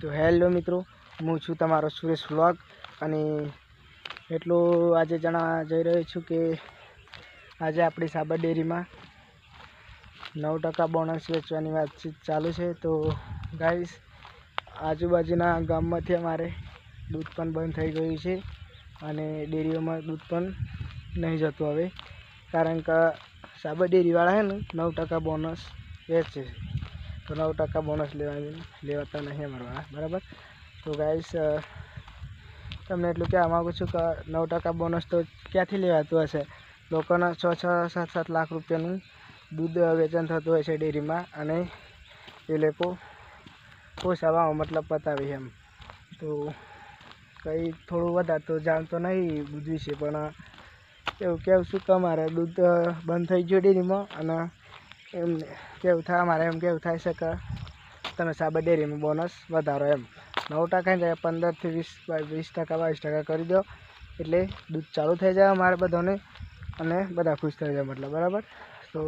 તો હેલો મિત્રો, હું છું તમારો સુરેશ વ્લોગ અને એટલું આજે જણાવવા જઈ રહ્યો છું કે આજે આપણી સાબર ડેરીમાં 9% બોનસ વેચવાની વાતચીત ચાલુ છે। તો ગાઈસ, આજુબાજુના ગામમાંથી અમારે દૂધ પણ બંધ થઈ ગયું છે અને ડેરીઓમાં દૂધ પણ નહીં જતું હવે, કારણ કે સાબર ડેરીવાળા છે ને 9% બોનસ વેચે, તો 9% બોનસ લેવાતા નહીં અમારા, બરાબર। તો ગાઈસ, તમને એટલું કહેવા માગું છું કે 9% બોનસ તો ક્યાંથી લેવાતું હશે? લોકોના 6-6, 7-7 લાખ રૂપિયાનું દૂધ વેચાણ થતું હોય છે ડેરીમાં, અને એ લોકો પોસાવામાં મતલબ પતાવે એમ। તો કંઈ થોડું વધારે તો જાણતો નહીં દૂધ વિશે, પણ એવું કહેવું છું કે અમારે દૂધ બંધ થઈ ગયું ડેરીમાં, અને એમ કેવું થાય, અમારે એમ કેવું થાય છે કે તમે સાબર ડેરીમાં બોનસ વધારો એમ 9% ને 15 થી 20%, 22% કરી દો, એટલે દૂધ ચાલુ થઈ જાય અમારે બધાને, અને બધા ખુશ થઈ જાય મતલબ, બરાબર। તો